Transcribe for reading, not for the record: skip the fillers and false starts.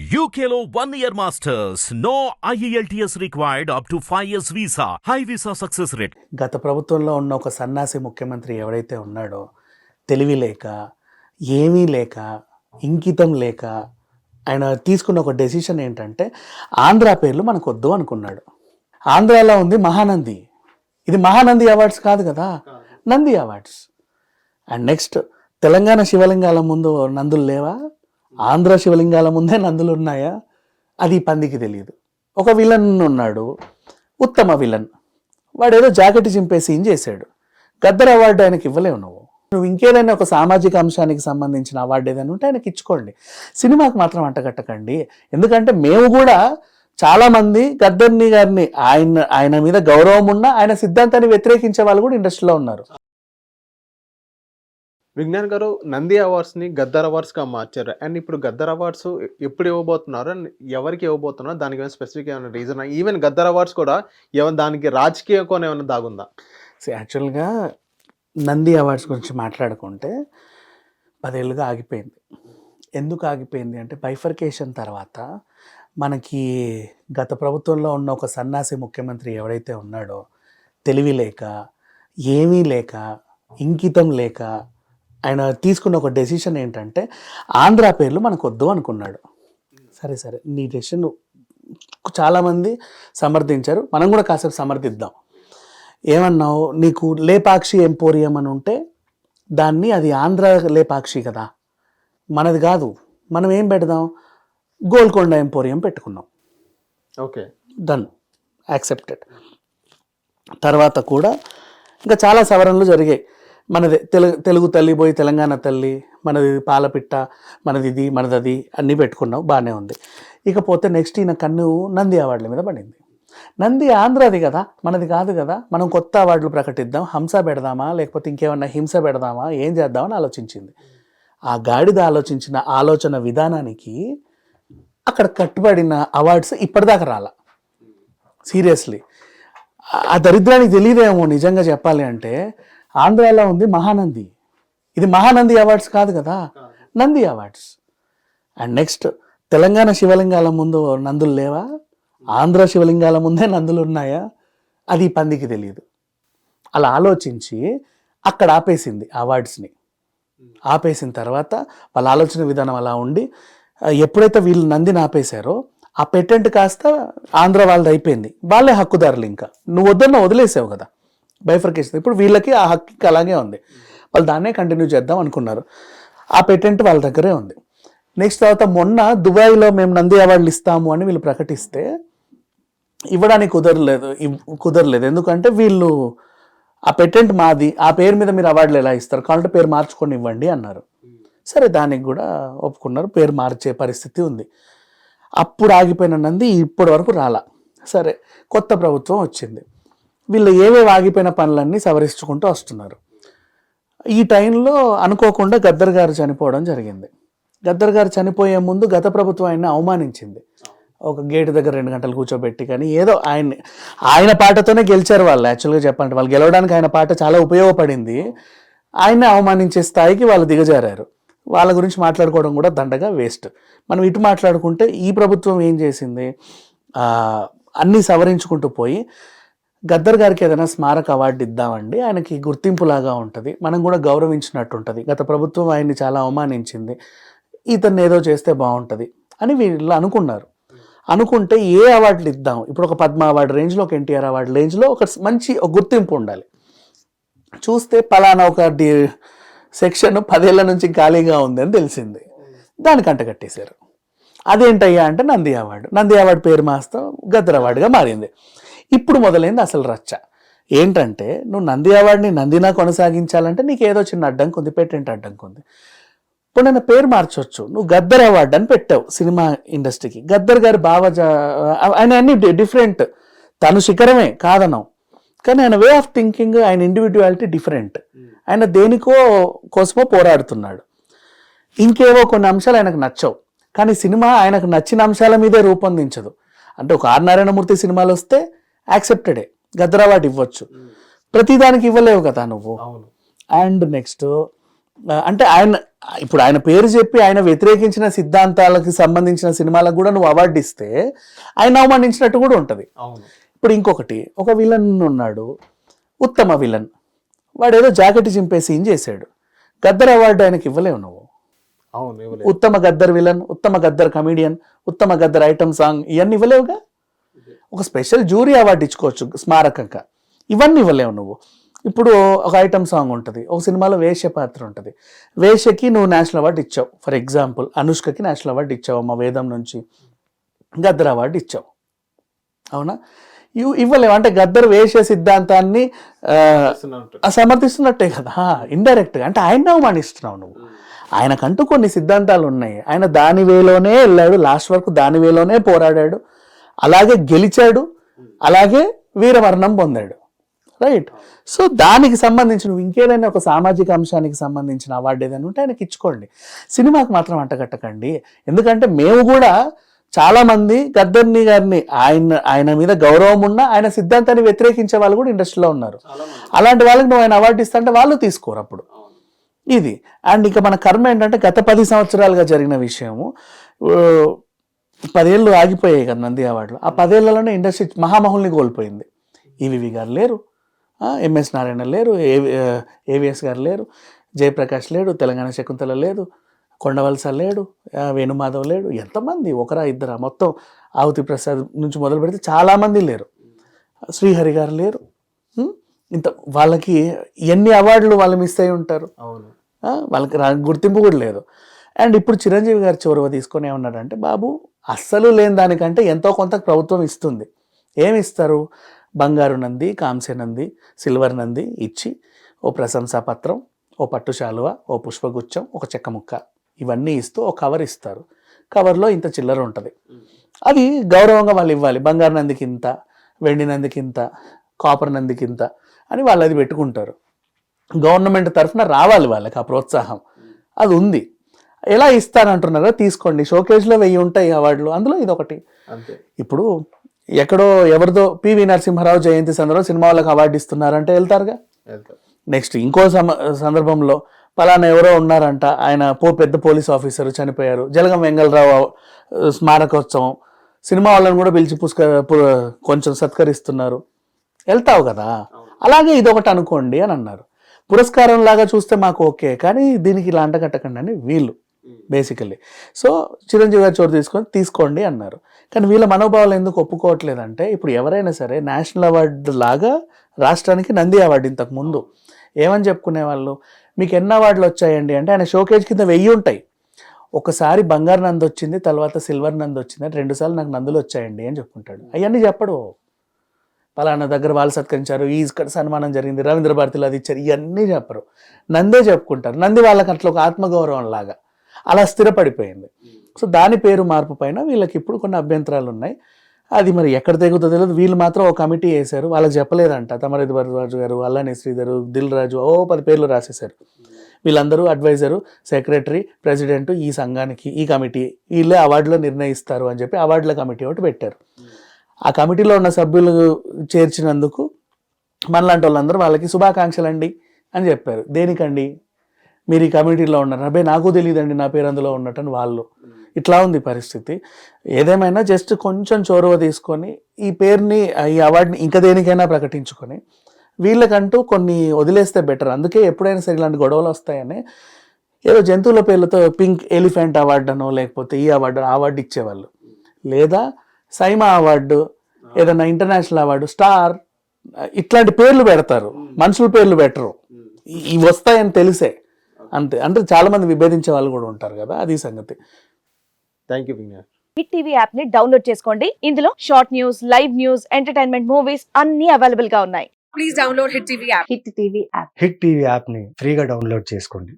UKLO 1 year masters. No IELTS required up to 5 years visa. High visa success rate. గత ప్రభుత్వంలో ఉన్న ఒక సన్నాసి ముఖ్యమంత్రి ఎవరైతే ఉన్నాడో తెలివి లేక ఏమీ లేక ఇంకితం లేక ఆయన తీసుకున్న ఒక డెసిషన్ ఏంటంటే ఆంధ్ర పేర్లు మనకు వద్దు అనుకున్నాడు. ఆంధ్రాలో ఉంది మహానంది, ఇది మహానంది అవార్డ్స్ కాదు కదా, Nandi awards. And next Telangana శివలింగాల ముందు నందులు లేవా, ఆంధ్ర శివలింగాల ముందే నందులు ఉన్నాయా, అది పందికి తెలియదు. ఒక విలన్ ఉన్నాడు, ఉత్తమ విలన్, వాడు ఏదో జాకెట్ చింపే సీన్ చేశాడు. గద్దర్ అవార్డు ఆయనకి ఇవ్వలేవు. నువ్వు ఇంకేదైనా ఒక సామాజిక అంశానికి సంబంధించిన అవార్డు ఏదైనా ఉంటే ఆయనకి ఇచ్చుకోండి, సినిమాకి మాత్రం అంటగట్టకండి. ఎందుకంటే మేము కూడా చాలామంది గద్దర్ని గారిని ఆయన మీద గౌరవం ఉన్న ఆయన సిద్ధాంతాన్ని వ్యతిరేకించే వాళ్ళు కూడా ఇండస్ట్రీలో ఉన్నారు. విజ్ఞాన్ గారు నంది అవార్డ్స్ని గద్దర్ అవార్డ్స్గా మార్చారు. అండ్ ఇప్పుడు గద్దర్ అవార్డ్స్ ఎప్పుడు ఇవ్వబోతున్నారు, ఎవరికి ఇవ్వబోతున్నారు, దానికి ఏమైనా స్పెసిఫిక్ ఏమైనా రీజన్? ఈవెన్ గద్దర్ అవార్డ్స్ కూడా దానికి రాజకీయ కోణం ఏమైనా దాగుందా? యాక్చువల్గా నంది అవార్డ్స్ గురించి మాట్లాడుకుంటే 10 ఏళ్ళుగా ఆగిపోయింది. ఎందుకు ఆగిపోయింది అంటే బైఫర్కేషన్ తర్వాత మనకి గత ప్రభుత్వంలో ఉన్న ఒక సన్నాసి ముఖ్యమంత్రి ఎవరైతే ఉన్నాడో తెలివి లేక ఏమీ లేక ఇంకితం లేక ఆయన తీసుకున్న ఒక డెసిషన్ ఏంటంటే ఆంధ్ర పేర్లు మనకు వద్దు అనుకున్నాడు. సరే నీ డెసిషన్ చాలామంది సమర్థించారు, మనం కూడా కాసేపు సమర్థిద్దాం. ఏమన్నావు, నీకు లేపాక్షి ఎంపోరియం అని ఉంటే దాన్ని అది ఆంధ్ర లేపాక్షి కదా, మనది కాదు, మనం ఏం పెడదాం, గోల్కొండ ఎంపోరియం పెట్టుకున్నాం. Okay, done, accepted. తర్వాత కూడా ఇంకా చాలా సవరణలు జరిగాయి. మనది తెలుగు తల్లి పోయి తెలంగాణ తల్లి, మనది పాలపిట్ట, మనది ఇది మనది అది అన్నీ పెట్టుకున్నాం, బాగానే ఉంది. ఇకపోతే నెక్స్ట్ ఈయన కన్ను నంది అవార్డుల మీద పడింది. నంది ఆంధ్రాది కదా, మనది కాదు కదా, మనం కొత్త అవార్డులు ప్రకటిద్దాం, హంస పెడదామా లేకపోతే ఇంకేమన్నా హింస పెడదామా, ఏం చేద్దామని ఆలోచించింది. ఆ గాడిద ఆలోచించిన ఆలోచన విధానానికి అక్కడ కట్టుబడిన అవార్డ్స్ ఇప్పటిదాకా రాలా. సీరియస్లీ ఆ దరిద్రానికి తెలియదేమో నిజంగా చెప్పాలి అంటే. ఆంధ్రాలో ఉంది మహానంది, ఇది మహానంది అవార్డ్స్ కాదు కదా, Nandi awards. And next Telangana శివలింగాల ముందు నందులు లేవా, ఆంధ్ర శివలింగాల ముందే నందులు ఉన్నాయా, అది పందికి తెలియదు. అలా ఆలోచించి అక్కడ ఆపేసింది అవార్డ్స్ని. ఆపేసిన తర్వాత వాళ్ళ ఆలోచన విధానం అలా ఉండి ఎప్పుడైతే వీళ్ళు నందిని ఆపేశారో ఆ పెటెంట్ కాస్త ఆంధ్ర వాళ్ళది అయిపోయింది, వాళ్ళే హక్కుదారులు. ఇంకా నువ్వు వద్దన్న వదిలేసావు కదా బైఫర్కేషన్, ఇప్పుడు వీళ్ళకి ఆ హక్కు అలాగే ఉంది, వాళ్ళు దాన్నే కంటిన్యూ చేద్దాం అనుకున్నారు. ఆ పెటెంట్ వాళ్ళ దగ్గరే ఉంది. నెక్స్ట్ తర్వాత మొన్న దుబాయ్లో మేము నంది అవార్డులు ఇస్తాము అని వీళ్ళు ప్రకటిస్తే ఇవ్వడానికి కుదరలేదు. ఎందుకంటే వీళ్ళు ఆ పెటెంట్ మాది, ఆ పేరు మీద మీరు అవార్డులు ఎలా ఇస్తారు, కావాలంటే పేరు మార్చుకొని ఇవ్వండి అన్నారు. సరే, దానికి కూడా ఒప్పుకున్నారు, పేరు మార్చే పరిస్థితి ఉంది. అప్పుడు ఆగిపోయిన నంది ఇప్పటి వరకు రాలా. సరే, కొత్త ప్రభుత్వం వచ్చింది, వీళ్ళు ఏవేవి ఆగిపోయిన పనులన్నీ సవరించుకుంటూ వస్తున్నారు. ఈ టైంలో అనుకోకుండా గద్దర్ గారు చనిపోవడం జరిగింది. గద్దర్ గారు చనిపోయే ముందు గత ప్రభుత్వం ఆయన్ని అవమానించింది. ఒక గేటు దగ్గర 2 గంటలు కూర్చోబెట్టి, కానీ ఏదో ఆయన పాటతోనే గెలిచారు వాళ్ళు. యాక్చువల్గా చెప్పాలంటే వాళ్ళు గెలవడానికి ఆయన పాట చాలా ఉపయోగపడింది. ఆయన్ని అవమానించే స్థాయికి వాళ్ళు దిగజారారు. వాళ్ళ గురించి మాట్లాడుకోవడం కూడా దండగా వేస్ట్. మనం ఇటు మాట్లాడుకుంటే ఈ ప్రభుత్వం ఏం చేసింది, అన్నీ సవరించుకుంటూ పోయి గద్దర్ గారికి ఏదైనా స్మారక అవార్డు ఇద్దామండి, ఆయనకి గుర్తింపులాగా ఉంటుంది, మనం కూడా గౌరవించినట్టు ఉంటుంది, గత ప్రభుత్వం ఆయన్ని చాలా అవమానించింది, ఇతన్ని ఏదో చేస్తే బాగుంటుంది అని వీళ్ళు అనుకున్నారు. అనుకుంటే ఏ అవార్డులు ఇద్దాం, ఇప్పుడు ఒక పద్మ అవార్డు రేంజ్లో, ఒక ఎన్టీఆర్ అవార్డు రేంజ్లో ఒక మంచి గుర్తింపు ఉండాలి. చూస్తే పలానా ఒక సెక్షన్ 10 ఏళ్ల నుంచి ఖాళీగా ఉంది అని తెలిసింది, దానికి అంటగట్టేశారు. అదేంటయ్యా అంటే నంది అవార్డు. నంది అవార్డు పేరు మాస్తం గద్దర్ అవార్డుగా మారింది. ఇప్పుడు మొదలైంది అసలు రచ్చ. ఏంటంటే నువ్వు నంది అవార్డుని నందినా కొనసాగించాలంటే నీకు ఏదో చిన్న అడ్డంకి ఉంది, పేటెంట్ అడ్డంకి ఉంది. ఇప్పుడు నేను పేరు మార్చొచ్చు, నువ్వు గద్దర్ అవార్డు అని పెట్టావు సినిమా ఇండస్ట్రీకి. గద్దర్ గారి ఆయన అన్ని డిఫరెంట్, తను శిఖరమే కాదనం, కానీ ఆయన వే ఆఫ్ థింకింగ్, ఆయన ఇండివిజువాలిటీ డిఫరెంట్. ఆయన కోసమో పోరాడుతున్నాడు. ఇంకేవో కొన్ని అంశాలు ఆయనకు నచ్చవు, కానీ సినిమా ఆయనకు నచ్చిన అంశాల మీదే రూపొందించదు. అంటే ఒక ఆర్ నారాయణమూర్తి సినిమాలు వస్తే యాక్సెప్టెడే, గద్దర్ అవార్డు ఇవ్వచ్చు, ప్రతిదానికి ఇవ్వలేవు కదా నువ్వు. అండ్ నెక్స్ట్ అంటే ఆయన పేరు చెప్పి ఆయన వ్యతిరేకించిన సిద్ధాంతాలకు సంబంధించిన సినిమాలకు కూడా నువ్వు అవార్డు ఇస్తే ఆయన అవమానించినట్టు కూడా ఉంటుంది. అవును. ఇప్పుడు ఇంకొకటి, ఒక విలన్ ఉన్నాడు, ఉత్తమ విలన్, వాడు ఏదో జాకెట్ చింపే సీన్ చేశాడు, గద్దర్ అవార్డు ఆయనకి ఇవ్వలేవు నువ్వు. అవును, ఉత్తమ గద్దర్ విలన్, ఉత్తమ గద్దర్ కమీడియన్, ఉత్తమ గద్దర్ ఐటమ్ సాంగ్, ఇవన్నీ ఇవ్వలేవుగా. ఒక స్పెషల్ జ్యూరీ అవార్డు ఇచ్చుకోవచ్చు స్మారకంగా, ఇవన్నీ ఇవ్వలేవు నువ్వు. ఇప్పుడు ఒక ఐటమ్ సాంగ్ ఉంటుంది, ఒక సినిమాలో వేష్య పాత్ర ఉంటుంది, వేష్యకి నువ్వు నేషనల్ అవార్డు ఇచ్చావు. ఫర్ ఎగ్జాంపుల్ అనుష్కకి నేషనల్ అవార్డు ఇచ్చావు, అమ్మ వేదం నుంచి గద్దర్ అవార్డు ఇచ్చావు, అవునా? ఇవ్వలేవు. అంటే గద్దర్ వేష్య సిద్ధాంతాన్ని సమర్థిస్తున్నట్టే కదా, ఇండైరెక్ట్గా. అంటే ఆయన అవమానిస్తున్నావు నువ్వు. ఆయనకంటూ కొన్ని సిద్ధాంతాలు ఉన్నాయి, ఆయన దాని వేలోనే వెళ్ళాడు, లాస్ట్ వరకు దాని వేలోనే పోరాడాడు, అలాగే గెలిచాడు, అలాగే వీరమరణం పొందాడు, రైట్? సో దానికి సంబంధించి నువ్వు ఇంకేదైనా ఒక సామాజిక అంశానికి సంబంధించిన అవార్డు ఏదైనా ఉంటే ఆయనకి ఇచ్చుకోండి, సినిమాకి మాత్రం అంటగట్టకండి. ఎందుకంటే మేము కూడా చాలా మంది గద్దర్ని గారిని ఆయన మీద గౌరవం ఉన్నా ఆయన సిద్ధాంతాన్ని వ్యతిరేకించే వాళ్ళు కూడా ఇండస్ట్రీలో ఉన్నారు. అలాంటి వాళ్ళకి నువ్వు ఆయన అవార్డు ఇస్తా అంటే వాళ్ళు తీసుకోరు అప్పుడు. ఇది అండ్ ఇక మన కర్మ ఏంటంటే గత 10 సంవత్సరాలుగా జరిగిన విషయము, 10 ఏళ్ళు ఆగిపోయాయి కదా నంది అవార్డులు. ఆ 10 ఏళ్లలోనే ఇండస్ట్రీ మహామహుల్ని కోల్పోయింది. ఈవీవి గారు లేరు, ఎంఎస్ నారాయణ లేరు, ఏవిఎస్ గారు లేరు, జయప్రకాష్ లేడు, తెలంగాణ శకుంతల లేదు, కొండవలస లేడు, వేణుమాధవ్ లేడు. ఎంతమంది, ఒకరా ఇద్దరా? మొత్తం ఆవుతి ప్రసాద్ నుంచి మొదలు పెడితే చాలామంది లేరు, శ్రీహరి గారు లేరు. ఇంత వాళ్ళకి ఎన్ని అవార్డులు వాళ్ళు మిస్ అయి ఉంటారు, వాళ్ళకి గుర్తింపు కూడా లేదు. అండ్ ఇప్పుడు చిరంజీవి గారు చొరవ తీసుకొని ఏమన్నాడంటే, బాబు అస్సలు లేని దానికంటే ఎంతో కొంత ప్రభుత్వం ఇస్తుంది. ఏమి ఇస్తారు? బంగారు నంది, కాంస్య నంది, సిల్వర్ నంది ఇచ్చి ఓ ప్రశంసా పత్రం, ఓ పట్టు శాలువ, ఓ పుష్పగుచ్చం, ఒక చెక్క ముక్క, ఇవన్నీ ఇస్తూ ఓ కవర్ ఇస్తారు. కవర్లో ఇంత చిల్లర ఉంటుంది, అది గౌరవంగా వాళ్ళు ఇవ్వాలి. బంగారు నందికి ఇంత, వెండి నందికి ఇంత, కాపర్ నందికి ఇంత అని వాళ్ళు అది పెట్టుకుంటారు. గవర్నమెంట్ తరఫున రావాలి వాళ్ళకి ఆ ప్రోత్సాహం, అది ఉంది. ఎలా ఇస్తానంటున్నారో తీసుకోండి, షోకేజ్లో 1000 ఉంటాయి అవార్డులు, అందులో ఇదొకటి. ఇప్పుడు ఎక్కడో ఎవరిదో పివి నరసింహారావు జయంతి సందర్భంలో సినిమా వాళ్ళకి అవార్డు ఇస్తున్నారంటే వెళ్తారుగా. నెక్స్ట్ ఇంకో సందర్భంలో పలానా ఎవరో ఉన్నారంట, ఆయన పెద్ద పోలీస్ ఆఫీసర్ చనిపోయారు, జలగం వెంగళరావు స్మారకోత్సవం, సినిమా వాళ్ళని కూడా పిలిచి కొంచెం సత్కరిస్తున్నారు, వెళ్తావు కదా. అలాగే ఇదొకటి అనుకోండి అని అన్నారు. పురస్కారం లాగా చూస్తే మాకు ఓకే, కానీ దీనికి ఇలా అంటగట్టకండి అని వీళ్ళు బేసికల్లీ. సో చిరంజీవి గారు చోటు తీసుకోండి అన్నారు. కానీ వీళ్ళ మనోభావాలు ఎందుకు ఒప్పుకోవట్లేదంటే, ఇప్పుడు ఎవరైనా సరే నేషనల్ అవార్డు లాగా రాష్ట్రానికి నంది అవార్డు ఇంతకు ముందు ఏమని చెప్పుకునేవాళ్ళు, మీకు ఎన్ని అవార్డులు వచ్చాయండి అంటే, ఆయన షోకేజ్ కింద 1000 ఉంటాయి, ఒకసారి బంగారు నంది వచ్చింది, తర్వాత సిల్వర్ నంది వచ్చింది, 2 సార్లు నాకు నందులు వచ్చాయండి అని చెప్పుకుంటాడు. అవన్నీ చెప్పడు. పలానా దగ్గర వాళ్ళు సత్కరించారు, ఈ సన్మానం జరిగింది, రవీంద్ర భారతిలో అది ఇచ్చారు, ఇవన్నీ చెప్పరు, నందే చెప్పుకుంటారు. నంది వాళ్ళకి అట్లా ఒక ఆత్మగౌరవం లాగా అలా స్థిరపడిపోయింది. సో దాని పేరు మార్పు పైన వీళ్ళకి ఇప్పుడు కొన్ని అభ్యంతరాలు ఉన్నాయి. అది మరి ఎక్కడ తెగుతుందో తెలియదు. వీళ్ళు మాత్రం ఒక కమిటీ వేశారు, వాళ్ళకి చెప్పలేదంట. తమరేది భరద్వాజ్ గారు, అల్లానే శ్రీధరు, దిల్ రాజు, 10 పేర్లు రాసేశారు. వీళ్ళందరూ అడ్వైజరు, సెక్రటరీ, ప్రెసిడెంట్, ఈ సంఘానికి ఈ కమిటీ, వీళ్ళే అవార్డులో నిర్ణయిస్తారు అని చెప్పి అవార్డుల కమిటీ ఒకటి పెట్టారు. ఆ కమిటీలో ఉన్న సభ్యులు చేర్చినందుకు మనలాంటి వాళ్ళందరూ వాళ్ళకి శుభాకాంక్షలు అండి అని చెప్పారు. దేనికండి? మీరు ఈ కమిటీలో ఉన్నారు, అబ్బాయి నాకు తెలియదండి నా పేరు అందులో ఉన్నట్టని వాళ్ళు. ఇట్లా ఉంది పరిస్థితి. ఏదేమైనా జస్ట్ కొంచెం చొరవ తీసుకొని ఈ పేరుని, ఈ అవార్డుని ఇంకా దేనికైనా ప్రకటించుకొని వీళ్ళకంటూ కొన్ని వదిలేస్తే బెటర్. అందుకే ఎప్పుడైనా సరే ఇలాంటి గొడవలు వస్తాయని ఏదో జంతువుల పేర్లతో పింక్ ఎలిఫెంట్ అవార్డు అనో లేకపోతే ఈ అవార్డు ఇచ్చేవాళ్ళు, లేదా సైమా అవార్డు, ఏదైనా ఇంటర్నేషనల్ అవార్డు, స్టార్, ఇట్లాంటి పేర్లు పెడతారు, మనుషుల పేర్లు పెట్టరు. ఇవి వస్తాయని తెలిసే అంతే. అంటే చాలా మంది విభేదించే వాళ్ళు కూడా ఉంటారు కదా, అది సంగతి. Thank you Vignan. Hit TV app ని డౌన్లోడ్ చేసుకోండి. ఇందులో short news, live news, entertainment movies అన్ని అవైలబుల్ గా ఉన్నాయి. Please download hit TV app. Hit TV యాప్ని ఫ్రీగా డౌన్లోడ్ చేసుకోండి.